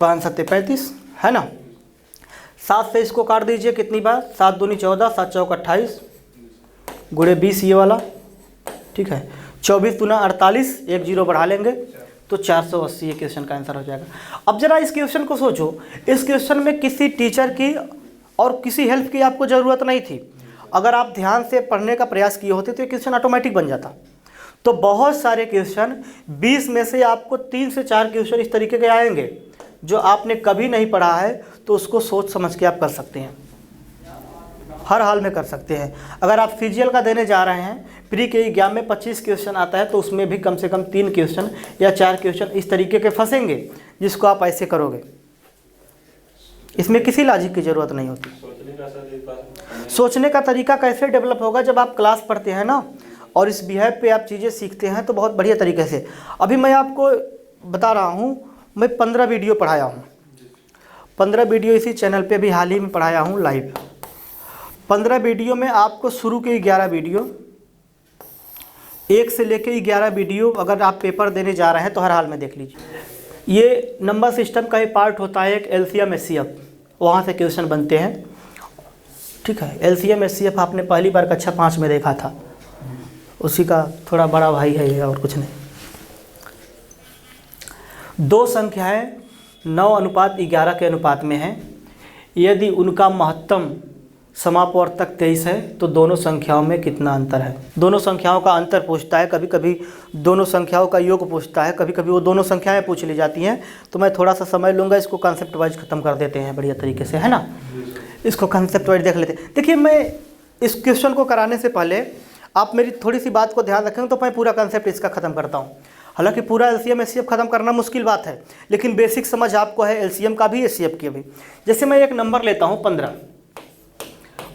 5 सत्ते 35 है ना। 7 से इसको काट दीजिए, कितनी बार? 7 दूनी 14, 7 चौक 28 गुणे 20 ये वाला, ठीक है। 24 दूना 48, एक जीरो बढ़ा लेंगे तो 480 ये क्वेश्चन का आंसर हो जाएगा। अब जरा इस क्वेश्चन को सोचो, इस क्वेश्चन में किसी टीचर की और किसी हेल्प की आपको ज़रूरत नहीं थी। अगर आप ध्यान से पढ़ने का प्रयास किए होते तो ये क्वेश्चन ऑटोमेटिक बन जाता। तो बहुत सारे क्वेश्चन 20 में से आपको 3 से 4 क्वेश्चन इस तरीके के आएंगे जो आपने कभी नहीं पढ़ा है, तो उसको सोच समझ के आप कर सकते हैं, हर हाल में कर सकते हैं। अगर आप सीजीएल का देने जा रहे हैं, प्री के एग्जाम में 25 क्वेश्चन आता है तो उसमें भी कम से कम 3 क्वेश्चन या 4 क्वेश्चन इस तरीके के फंसेंगे जिसको आप ऐसे करोगे। इसमें किसी लॉजिक की ज़रूरत नहीं होती। सोचने का तरीका कैसे डेवलप होगा? जब आप क्लास पढ़ते हैं ना और इस बिहेव पे आप चीज़ें सीखते हैं तो बहुत बढ़िया तरीके से। अभी मैं आपको बता रहा हूँ, मैं 15 वीडियो पढ़ाया हूँ, 15 वीडियो इसी चैनल पे भी हाल ही में पढ़ाया हूँ लाइव। 15 वीडियो में आपको शुरू के 11 वीडियो, 1 से लेके 11 वीडियो अगर आप पेपर देने जा रहे हैं तो हर हाल में देख लीजिए। ये नंबर सिस्टम का ही पार्ट होता है, एक एलसीएम एचसीएफ, वहाँ से क्वेश्चन बनते हैं, ठीक है। एलसीएम एचसीएफ आपने पहली बार कक्षा 5 में देखा था, उसी का थोड़ा बड़ा भाई है ये, और कुछ नहीं। 2 संख्याएं 9:11 के अनुपात में हैं। यदि उनका महत्तम समापवर्तक 23 है तो दोनों संख्याओं में कितना अंतर है? दोनों संख्याओं का अंतर पूछता है, कभी कभी दोनों संख्याओं का योग पूछता है, कभी कभी वो दोनों संख्याएं पूछ ली जाती हैं। तो मैं थोड़ा सा समय लूँगा, इसको कॉन्सेप्ट वाइज ख़त्म कर देते हैं बढ़िया तरीके से, है ना। इसको कॉन्सेप्ट वाइज देख लेते हैं। देखिए, मैं इस क्वेश्चन को कराने से पहले आप मेरी थोड़ी सी बात को ध्यान रखेंगे तो मैं पूरा कॉन्सेप्ट इसका ख़त्म करता हूँ। हालांकि पूरा एलसीएम एचसीएफ खत्म करना मुश्किल बात है, लेकिन बेसिक समझ आपको है एलसीएम का भी एचसीएफ की भी। जैसे मैं एक नंबर लेता हूँ 15,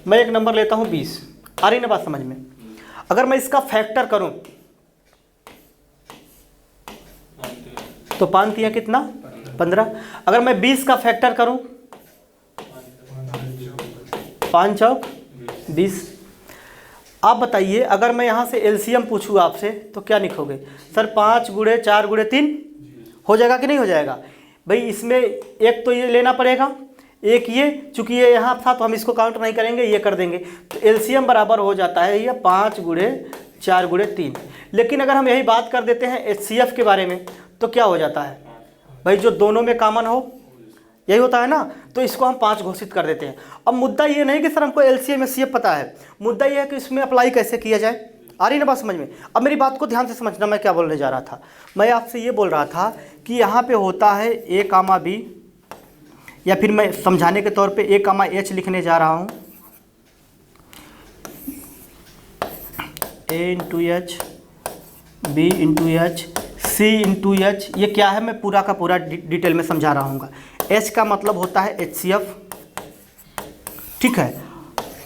मैं एक नंबर लेता हूँ 20, आ रही ना बात समझ में? अगर मैं इसका फैक्टर करूँ तो 5 तिया कितना? 15। अगर मैं 20 का फैक्टर करूँ, 5 चौक 20। आप बताइए, अगर मैं यहाँ से एलसीएम पूछूँ आपसे तो क्या लिखोगे? सर 5 गुणे 4 गुणे 3 हो जाएगा कि नहीं हो जाएगा? भाई इसमें एक तो ये लेना पड़ेगा, एक ये, चूँकि ये यहाँ था तो हम इसको काउंट नहीं करेंगे, ये कर देंगे। तो एलसीएम बराबर हो जाता है ये 5 गुणे 4 गुणे 3। लेकिन अगर हम यही बात कर देते हैं एचसीएफ के बारे में तो क्या हो जाता है? भाई जो दोनों में कॉमन हो, यही होता है ना। तो इसको हम 5 घोषित कर देते हैं। अब मुद्दा ये नहीं कि सर हमको एलसीएम एचसीएफ पता है, मुद्दा ये है कि इसमें अप्लाई कैसे किया जाए। आ रही ना बात समझ में? अब मेरी बात को ध्यान से समझना, मैं क्या बोलने जा रहा था। मैं आपसे ये बोल रहा था कि यहाँ पे होता है ए कामा बी, या फिर मैं समझाने के तौर पे ए कामा एच लिखने जा रहा हूँ। A into H, B into H, C into H. ये क्या है मैं पूरा का पूरा डिटेल में समझा रहा हूँ। एच का मतलब होता है एचसीएफ, ठीक है।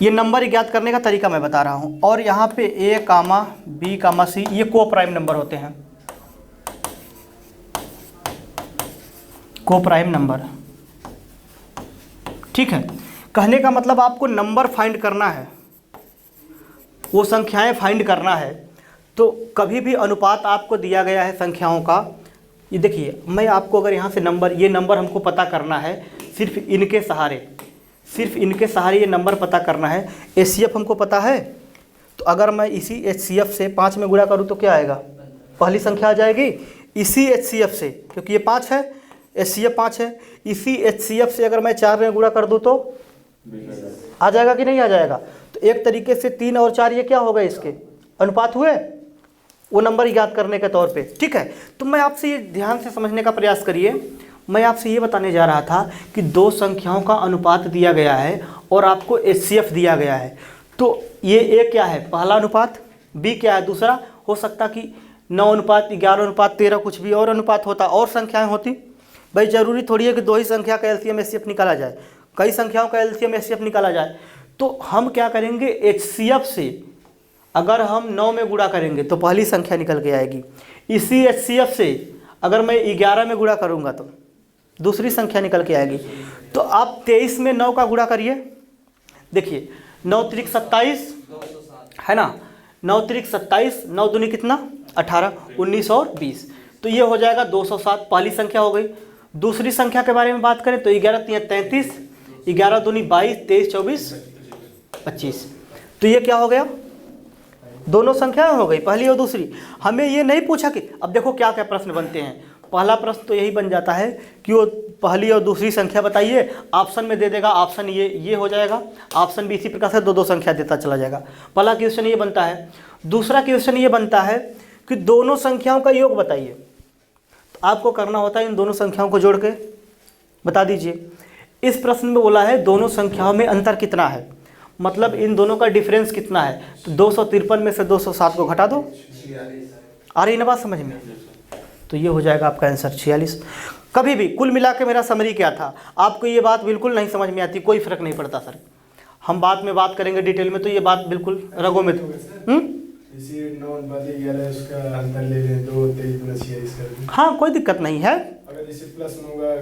ये नंबर ज्ञात करने का तरीका मैं बता रहा हूँ। और यहाँ पे ए कामा बी कामा सी, ये को प्राइम नंबर होते हैं, को प्राइम नंबर, ठीक है। कहने का मतलब आपको नंबर फाइंड करना है, वो संख्याएं फाइंड करना है। तो कभी भी अनुपात आपको दिया गया है संख्याओं का, ये देखिए, मैं आपको अगर यहाँ से नंबर, ये नंबर हमको पता करना है सिर्फ इनके सहारे, सिर्फ इनके सहारे ये नंबर पता करना है। एचसीएफ हमको पता है, तो अगर मैं इसी एचसीएफ से 5 में गुणा करूँ तो क्या आएगा? पहली संख्या आ जाएगी। इसी एचसीएफ से, क्योंकि ये 5 है, एचसीएफ 5 है, इसी एचसीएफ से अगर मैं 4 में गुणा कर दूँ तो आ जाएगा कि नहीं आ जाएगा? तो एक तरीके से 3 और 4 ये क्या हो गए, इसके अनुपात हुए, वो नंबर याद करने के तौर पे। ठीक है, तो मैं आपसे ये ध्यान से समझने का प्रयास करिए। मैं आपसे ये बताने जा रहा था कि दो संख्याओं का अनुपात दिया गया है और आपको HCF दिया गया है। तो ये A क्या है, पहला अनुपात, B क्या है दूसरा। हो सकता कि 9:11:13 कुछ भी और अनुपात होता, और संख्याएं होती। भाई ज़रूरी थोड़ी है कि दो ही संख्या का LCM HCF निकाला जाए, कई संख्याओं का LCM HCF निकाला जाए। तो हम क्या करेंगे, HCF से अगर हम 9 में गुणा करेंगे तो पहली संख्या निकल के आएगी। इसी HCF से अगर मैं 11 में गुणा करूँगा तो दूसरी संख्या निकल के आएगी। तो आप 23 में 9 का गुणा करिए, देखिए 9 त्रिक 27 है ना, 9 त्रिक 27, 9 दूनी कितना 18, 19 और 20, तो ये हो जाएगा 207, पहली संख्या हो गई। दूसरी संख्या के बारे में बात करें तो 11 3 33, 11 दूनी 22, 23 24 25, तो ये क्या हो गया, दोनों संख्याएं हो गई, पहली और दूसरी। हमें ये नहीं पूछा कि, अब देखो क्या क्या प्रश्न बनते हैं। पहला प्रश्न तो यही बन जाता है कि वो पहली और दूसरी संख्या बताइए, ऑप्शन में दे देगा, ऑप्शन ये हो जाएगा, ऑप्शन भी इसी प्रकार से दो संख्या देता चला जाएगा। पहला क्वेश्चन ये बनता है। दूसरा क्वेश्चन ये बनता है कि दोनों संख्याओं का योग बताइए। तो आपको करना होता है इन दोनों संख्याओं को जोड़ के बता दीजिए। इस प्रश्न में बोला है दोनों संख्याओं में अंतर कितना है, मतलब इन दोनों का डिफरेंस कितना है। तो 253 में से 207 को घटा दो, आ रही ना बात समझ में, तो ये हो जाएगा आपका आंसर 46। कभी भी कुल मिला के मेरा समरी क्या था, आपको ये बात बिल्कुल नहीं समझ में आती, कोई फर्क नहीं पड़ता सर, हम बाद में बात करेंगे डिटेल में, तो ये बात बिल्कुल रगों में इसी 9:11 उसका अंतर ले लें, 2 23 + 46 कर दें। हाँ कोई दिक्कत नहीं है। अगर इसे प्लस 9 का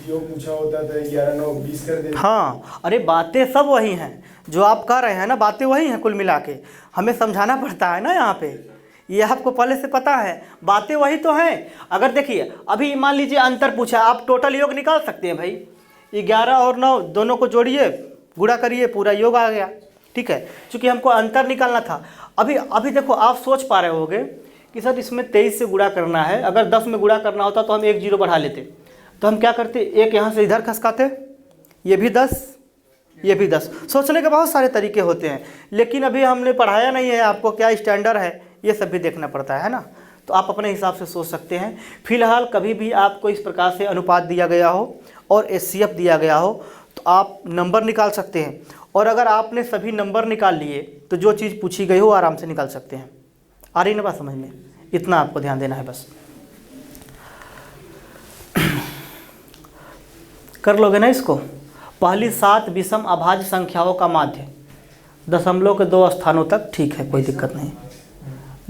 योग पूछा होता तो 11 9 20 कर दें। हाँ अरे बातें सब वही हैं जो आप कह रहे हैं ना, बातें वही हैं कुल मिला के, हमें समझाना पड़ता है ना यहाँ पे, ये आपको पहले से पता है, बातें वही तो हैं। अगर देखिए अभी मान लीजिए अंतर पूछा, आप टोटल योग निकाल सकते हैं भाई, 11 और 9 दोनों को जोड़िए, गुणा करिए, पूरा योग आ गया। ठीक है, क्योंकि हमको अंतर निकालना था। अभी देखो आप सोच पा रहे होगे कि सर इसमें 23 से गुणा करना है, अगर 10 में गुणा करना होता तो हम 1 0 बढ़ा लेते, तो हम क्या करते, एक यहाँ से इधर खसकाते, ये भी 10 ये भी 10। सोचने के बहुत सारे तरीके होते हैं, लेकिन अभी हमने पढ़ाया नहीं है आपको क्या स्टैंडर्ड है, ये सब भी देखना पड़ता है ना। तो आप अपने हिसाब से सोच सकते हैं। फिलहाल कभी भी आपको इस प्रकार से अनुपात दिया गया हो और HCF दिया गया हो तो आप नंबर निकाल सकते हैं, और अगर आपने सभी नंबर निकाल लिए तो जो चीज़ पूछी गई हो आराम से निकाल सकते हैं। आ रही ना बात समझ में, इतना आपको ध्यान देना है बस। कर लोगे ना इसको। पहली 7 विषम अभाज्य संख्याओं का माध्य दशमलव के 2 स्थानों तक, ठीक है कोई दिक्कत नहीं।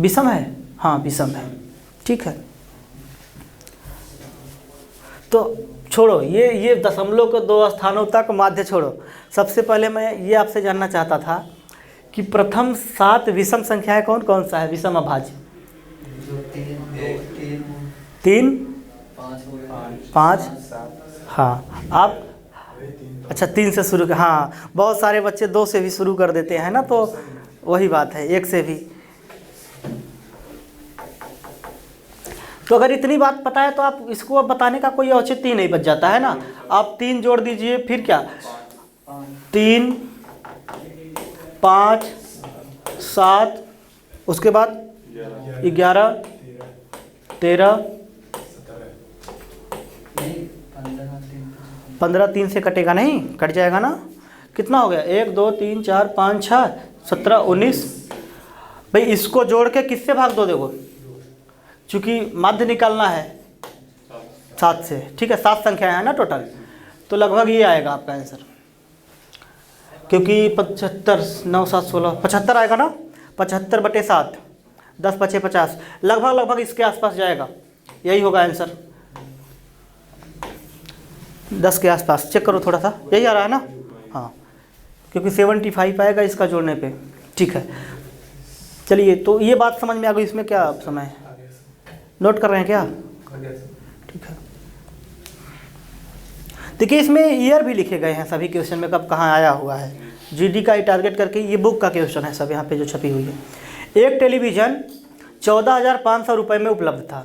विषम है, हाँ विषम है, ठीक है। तो छोड़ो ये दशमलव के 2 स्थानों तक माध्य छोड़ो। सबसे पहले मैं ये आपसे जानना चाहता था कि प्रथम 7 विषम संख्याएं कौन कौन सा है विषम अभाज्य? 3 5, हाँ आप अच्छा 3 से शुरू कर, हाँ बहुत सारे बच्चे 2 से भी शुरू कर देते हैं ना, तो वही बात है 1 से भी। तो अगर इतनी बात पता है तो आप इसको अब बताने का कोई औचित्य ही नहीं बच जाता है ना। आप 3 जोड़ दीजिए, फिर क्या 3 5 7, उसके बाद 11 13 15, 3 से कटेगा नहीं, कट जाएगा ना, कितना हो गया 1 2 3 4 5 6 17 19। भाई इसको जोड़ के किससे भाग दो, देखो चूँकि माध्य निकालना है 7 से, ठीक है 7 संख्या है ना टोटल, तो लगभग ये आएगा आपका आंसर, क्योंकि 75 9 7 16 75 आएगा ना, 75/7 10 5 50, लगभग इसके आसपास जाएगा, यही होगा आंसर 10 के आसपास। चेक करो थोड़ा सा, यही आ रहा है ना, हाँ क्योंकि 75 आएगा इसका जोड़ने पे, ठीक है। चलिए तो ये बात समझ में आ गई, इसमें क्या समय है, नोट कर रहे हैं क्या, ठीक है। देखिए इसमें ईयर भी लिखे गए हैं सभी क्वेश्चन में, कब कहाँ आया हुआ है, जीडी का ही टारगेट करके ये बुक का क्वेश्चन है सब यहाँ पे जो छपी हुई है। एक टेलीविज़न 14,500 रुपये में उपलब्ध था,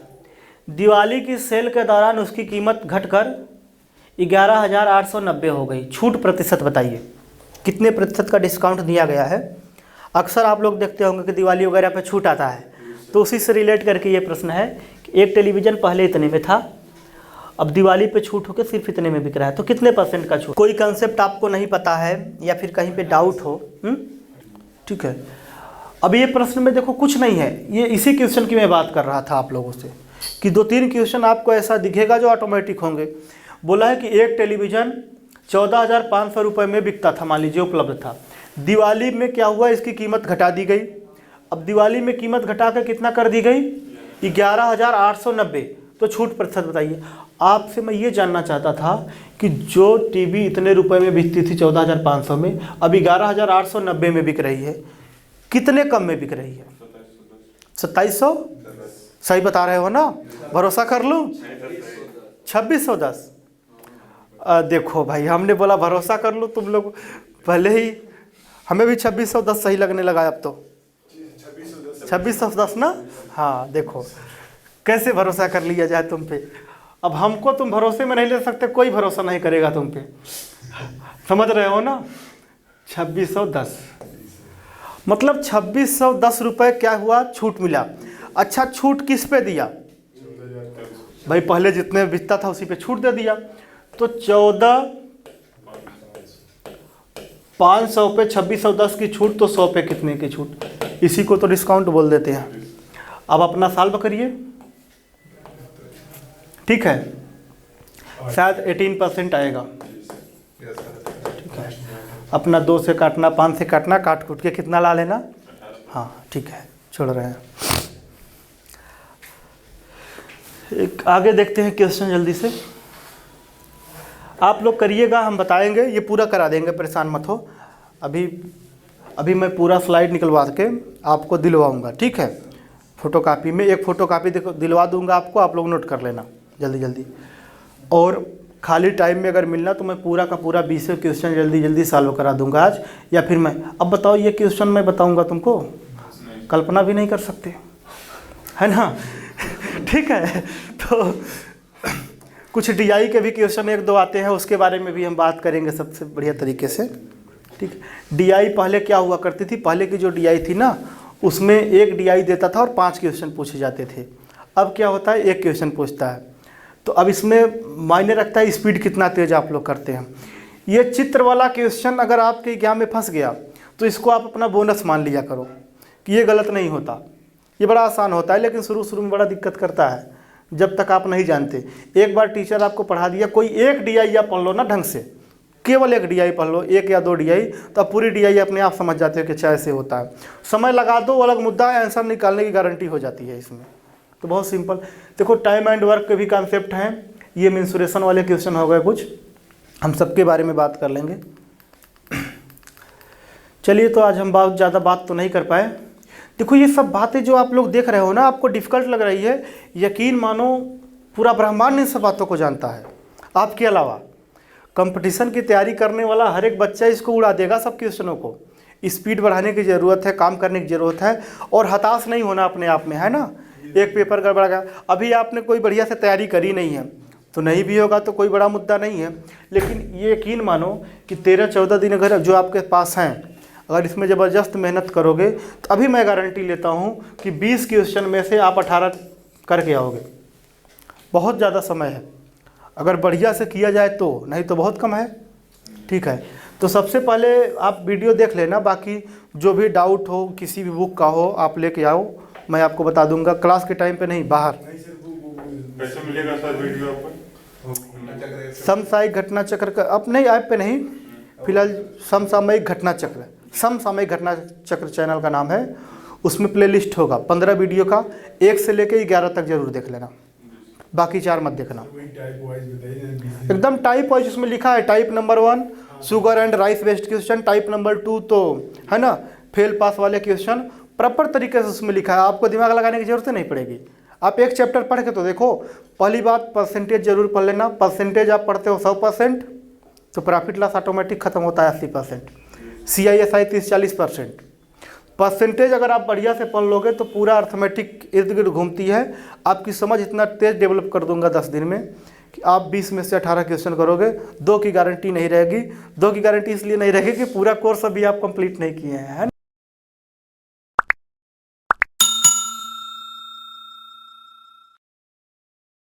दिवाली की सेल के दौरान उसकी कीमत घटकर 11,890 हो गई, छूट प्रतिशत बताइए। कितने प्रतिशत का डिस्काउंट दिया गया है। अक्सर आप लोग देखते होंगे कि दिवाली वगैरह पे छूट आता है, तो उसी से रिलेट करके ये प्रश्न है कि एक टेलीविज़न पहले इतने में था, अब दिवाली पे छूट होकर सिर्फ इतने में बिक रहा है, तो कितने % का छूट। कोई कंसेप्ट आपको नहीं पता है या फिर कहीं पे डाउट हो, ठीक है। अब ये प्रश्न में देखो कुछ नहीं है, ये इसी क्वेश्चन की मैं बात कर रहा था आप लोगों से कि 2-3 क्वेश्चन आपको ऐसा दिखेगा जो ऑटोमेटिक होंगे। बोला है कि एक टेलीविज़न 14,500 रुपये में बिकता था, मान लीजिए उपलब्ध था। दिवाली में क्या हुआ, इसकी कीमत घटा दी गई। अब दिवाली में कीमत घटा कर कितना कर दी गई, 11,890। तो छूट प्रतिशत बताइए। आपसे मैं ये जानना चाहता था कि जो टीवी इतने रुपए में बिकती थी 14,500 में, अब 11,890 में बिक रही है, कितने कम में बिक रही है? 2700। सही बता रहे हो ना, भरोसा कर लूँ? 2610। देखो भाई, हमने बोला भरोसा कर लो, तुम लोग पहले ही, हमें भी 2610 सही लगने लगा। अब तो 2610 ना, हाँ देखो कैसे भरोसा कर लिया जाए तुम पे। अब हमको तुम भरोसे में नहीं ले सकते, कोई भरोसा नहीं करेगा तुम पे, समझ रहे हो ना। 2610 मतलब 2610 रुपये क्या हुआ, छूट मिला। अच्छा, छूट किस पे दिया भाई? पहले जितने बिकता था उसी पे छूट दे दिया। तो 14,500 पे 2610 की छूट, तो 100 पे कितने की छूट? इसी को तो डिस्काउंट बोल देते हैं। अब अपना सॉल्व करिए, ठीक है, शायद 18% आएगा। ठीक है, अपना 2 से काटना, 5 से काटना, काट कूट के कितना ला लेना। हाँ ठीक है, छोड़ रहे हैं। एक आगे देखते हैं क्वेश्चन जल्दी से। आप लोग करिएगा, हम बताएंगे, ये पूरा करा देंगे, परेशान मत हो। अभी मैं पूरा स्लाइड निकलवा के आपको दिलवाऊंगा, ठीक है। फ़ोटोकॉपी में एक फ़ोटोकॉपी दिलवा दूंगा आपको, आप लोग नोट कर लेना जल्दी जल्दी। और खाली टाइम में अगर मिलना तो मैं पूरा का पूरा 20 क्वेश्चन जल्दी जल्दी सॉल्व करा दूंगा आज, या फिर मैं अब बताओ, ये क्वेश्चन मैं बताऊंगा तुमको, कल्पना भी नहीं कर सकते, है ना। ठीक है, तो कुछ DI के भी क्वेश्चन 1-2 आते हैं, उसके बारे में भी हम बात करेंगे सबसे बढ़िया तरीके से, ठीक। DI पहले क्या हुआ करती थी, पहले की जो DI थी ना, उसमें एक DI देता था और 5 क्वेश्चन पूछे जाते थे। अब क्या होता है, 1 क्वेश्चन पूछता है। तो अब इसमें मायने रखता है स्पीड कितना तेज आप लोग करते हैं। ये चित्र वाला क्वेश्चन अगर आपके एग्जाम में फंस गया तो इसको आप अपना बोनस मान लिया करो कि ये गलत नहीं होता, ये बड़ा आसान होता है, लेकिन शुरू में बड़ा दिक्कत करता है जब तक आप नहीं जानते। एक बार टीचर आपको पढ़ा दिया, कोई एक DI आप पढ़ लो ना ढंग से, केवल एक DI पढ़ लो, 1 या 2 DI, तो आप पूरी DI अपने आप समझ जाते हो कि अच्छा ऐसे होता है। समय लगा दो अलग मुद्दा है, आंसर निकालने की गारंटी हो जाती है इसमें। तो बहुत सिंपल देखो, टाइम एंड वर्क के भी कॉन्सेप्ट हैं। ये मेंसुरेशन वाले क्वेश्चन हो गए कुछ, हम सबके बारे में बात कर लेंगे। चलिए, तो आज हम बहुत ज़्यादा बात तो नहीं कर पाए। देखो, ये सब बातें जो आप लोग देख रहे हो ना, आपको डिफ़िकल्ट लग रही है, यकीन मानो पूरा ब्रह्मांड इन सब बातों को जानता है आपके अलावा। कंपटीशन की तैयारी करने वाला हर एक बच्चा इसको उड़ा देगा, सब क्वेश्चनों को। स्पीड बढ़ाने की ज़रूरत है, काम करने की ज़रूरत है, और हताश नहीं होना अपने आप में, है ना। एक पेपर गड़बड़ा गया, अभी आपने कोई बढ़िया से तैयारी करी नहीं है तो नहीं भी होगा, तो कोई बड़ा मुद्दा नहीं है। लेकिन ये यकीन मानो कि 13-14 दिन अगर जो आपके पास हैं, अगर इसमें ज़बरदस्त मेहनत करोगे तो अभी मैं गारंटी लेता हूँ कि 20 क्वेश्चन में से आप 18 करके आओगे। बहुत ज़्यादा समय है, अगर बढ़िया से किया जाए तो, नहीं तो बहुत कम है, ठीक है। तो सबसे पहले आप वीडियो देख लेना, बाकी जो भी डाउट हो किसी भी बुक का हो आप लेके आओ, मैं आपको बता दूंगा, क्लास के टाइम पे नहीं, बाहर। कैसे मिलेगा सर वीडियो आपको? समसामयिक घटना चक्र का, अब नहीं ऐप पे नहीं, फिलहाल समसामयिक घटना चक्र, समसामयिक घटना चक्र चैनल का नाम है। उसमें प्लेलिस्ट होगा 15 वीडियो का, 1 से लेकर 11 तक जरूर देख लेना, बाकी 4 मत देखना। एकदम टाइप वाइज उसमें लिखा है, type number 1 sugar and rice based question, type number 2 तो है ना फेल पास वाले क्वेश्चन, प्रॉपर तरीके से उसमें लिखा है, आपको दिमाग लगाने की जरूरत नहीं पड़ेगी। आप एक चैप्टर पढ़ के तो देखो। पहली बात, परसेंटेज जरूर पढ़ लेना। परसेंटेज आप पढ़ते हो 100% तो प्रॉफिट लॉस ऑटोमेटिक खत्म होता है 80%, CISI 30-40%। परसेंटेज अगर आप बढ़िया से पढ़ लोगे तो पूरा अर्थमेटिक इर्द गिर्द घूमती है। आपकी समझ इतना तेज डेवलप कर दूंगा 10 दिन में कि आप 20 में से 18 क्वेश्चन करोगे। 2 की गारंटी नहीं रहेगी। 2 की गारंटी इसलिए नहीं रहेगी कि पूरा कोर्स अभी आप कंप्लीट नहीं किए हैं, है ना।